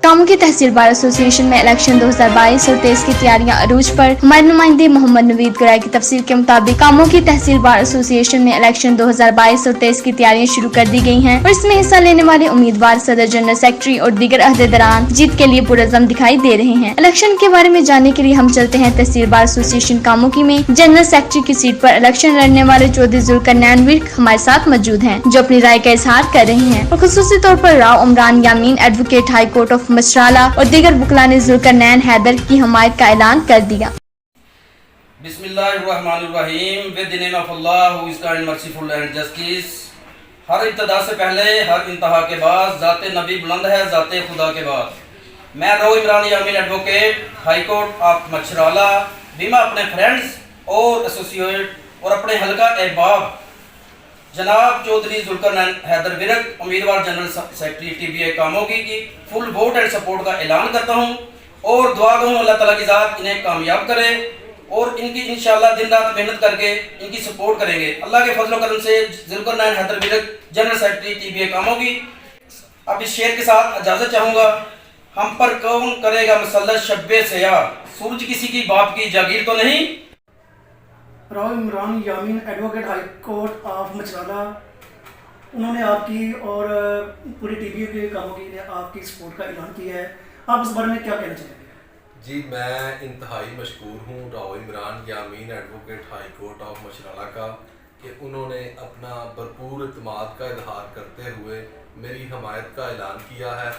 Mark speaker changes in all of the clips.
Speaker 1: कामों की तहसील bar association में इलेक्शन 2022 और 23 की तैयारियां अरूज पर। हमारे नुमाइंदे मोहम्मद नवीद गराय की तफसील के मुताबिक कामों की तहसील बार एसोसिएशन में इलेक्शन 2022 और 23 की तैयारियां शुरू कर दी गई हैं और इसमें हिस्सा लेने वाले उम्मीदवार सदर जनरल सेक्रेटरी और दीगर अहदेदारान जीत के लिए पुरअज़्म दिखाई दे रहे हैं। इलेक्शन के बारे में जानने के लिए हम चलते हैं तहसील बार एसोसिएशन कामोकी में। जनरल सेक्रेटरी की सीट पर इलेक्शन लड़ने वाले चौधरी जुल्करनैन विर्क हमारे साथ मौजूद हैं, जो अपनी राय का इजहार कर रहे हैं और खुसूसी तौर पर राव उमरान यामीन एडवोकेट हाई कोर्ट ऑफ मशराला और दीगर वकला ने जुल्करनैन हैदर की हमायत का ऐलान कर दिया।
Speaker 2: बिस्मिल्लाहिर्रहमानिर्रहीम। With the name of Allah who is kind merciful and justice. हर इब्तिदा से पहले हर इंतहा के बाद ज़ाते नबी बुलंद है, ज़ाते खुदा के बाद। मैं राव उमरान यामीन एडवोकेट हाई कोर्ट ऑफ मशराला बीमा अपने फ्रेंड्स और एसोसिएट और अपने हल्का अहबाब जनाब चौधरी जुल्करनैन हैदर विर्क उम्मीदवार जनरल सेक्रेटरी टीबीए कामोगी की फुल वोट एंड सपोर्ट का ऐलान करता हूं और दुआ गो अल्लाह ताला की ज़ात इन्हें कामयाब करे और इनकी इंशाअल्लाह दिन रात मेहनत करके इनकी सपोर्ट करेंगे। अल्लाह के फजल करम से Zulqarnain Haider Virk general secretary TBA Kamoke. अब इस शेर के साथ इजाज़त चाहूँगा। हम पर कौन करेगा मसल्लत शब्बे सया, सूरज किसी की बाप की जागीर तो नहीं।
Speaker 3: राव इमरान यामीन एडवोकेट हाई कोर्ट ऑफ मचराला, उन्होंने आपकी और पूरी टीवी के कामों की ने आपकी सपोर्ट का ऐलान किया है, आप इस बारे में क्या कहना चाहेंगे?
Speaker 4: जी, मैं इंतहाई मशकूर हूँ राव इमरान यामीन एडवोकेट हाई कोर्ट ऑफ मशराला का कि उन्होंने अपना भरपूर इत्मीनान का इजहार करते हुए मेरी हमायत का ऐलान किया है।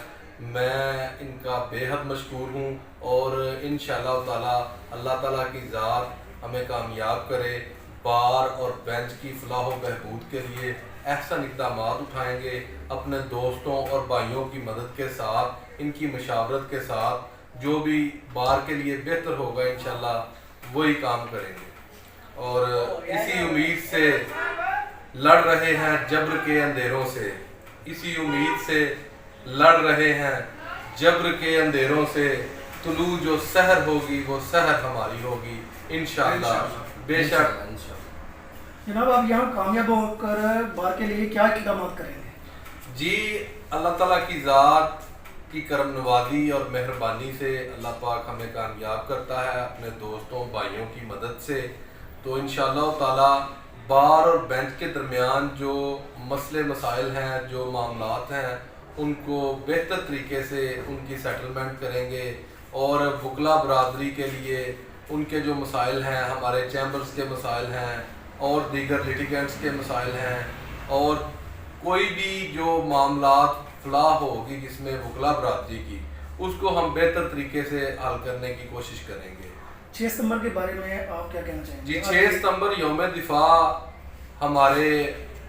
Speaker 4: मैं इनका बेहद मशकूर हूँ और इंशाअल्लाह ताला अल्लाह ताला की ज़ात हमें कामयाब करे। बार और बेंच की फलाह व बहबूद के लिए अहसन इक़दाम उठाएंगे। अपने दोस्तों और भाइयों की मदद के साथ, इनकी मशावरत के साथ जो भी बार के लिए बेहतर होगा इंशाअल्लाह वही काम करेंगे। और इसी उम्मीद से लड़ रहे हैं जब्र के अंधेरों से, इसी उम्मीद से लड़ रहे हैं जब्र के अंधेरों से। तुलू जो सहर होगी वो सहर हमारी होगी इंशाअल्लाह, बेशक।
Speaker 3: जनाब, आप यहाँ कामयाब होकर बार के लिए क्या इक़दाम करेंगे?
Speaker 4: जी, अल्लाह ताला की ज़ात की करम नवाज़ी और मेहरबानी से अल्लाह पाक हमें कामयाब करता है अपने दोस्तों भाइयों की मदद से। तो इंशाअल्लाह ताला बार और बेंच के दरमियान जो मसले मसाइल हैं, जो मामलात हैं, उनको बेहतर तरीके से उनकी सेटलमेंट करेंगे और वकला बरादरी के लिए उनके जो मसाइल हैं, हमारे चैम्बर्स के मसाइल हैं और दीगर लिटिगेंट्स के मसाइल हैं और कोई भी जो मामलात फलाह होगी जिसमें वकला बरादरी की, उसको हम बेहतर तरीके से हल करने की कोशिश करेंगे।
Speaker 3: 6 सितंबर के बारे में आप क्या कहना चाहेंगे?
Speaker 4: जी, 6 सितंबर यौम दिफा हमारे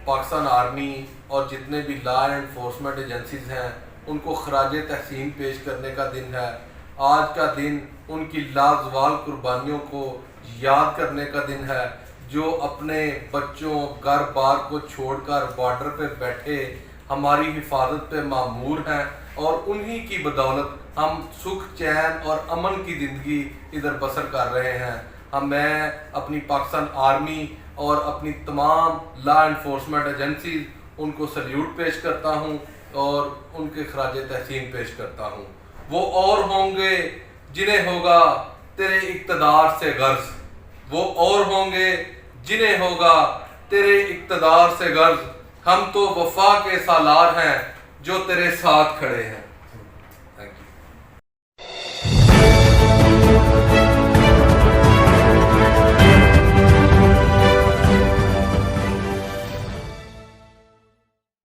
Speaker 4: पाकिस्तान आर्मी और जितने भी लॉ एनफोर्समेंट एजेंसीज हैं उनको खराज तहसीन पेश करने का दिन है। आज का दिन उनकी लाजवाल कुर्बानियों को याद करने का दिन है, जो अपने बच्चों घर बार को छोड़कर बॉर्डर पे बैठे हमारी हिफाजत पे मामूर हैं और उन्हीं की बदौलत हम सुख चैन और अमन की ज़िंदगी इधर बसर कर रहे हैं। मैं अपनी पाकिस्तान आर्मी और अपनी तमाम लॉ एनफोर्समेंट एजेंसीज उनको सल्यूट पेश करता हूँ और उनके खराज तहसीन पेश करता हूँ। वो और होंगे जिन्हें होगा तेरे इक़्तिदार से गर्ज, वो और होंगे जिन्हें होगा तेरे इक़्तिदार से गर्ज। हम तो वफा के सालार हैं जो तेरे साथ खड़े हैं।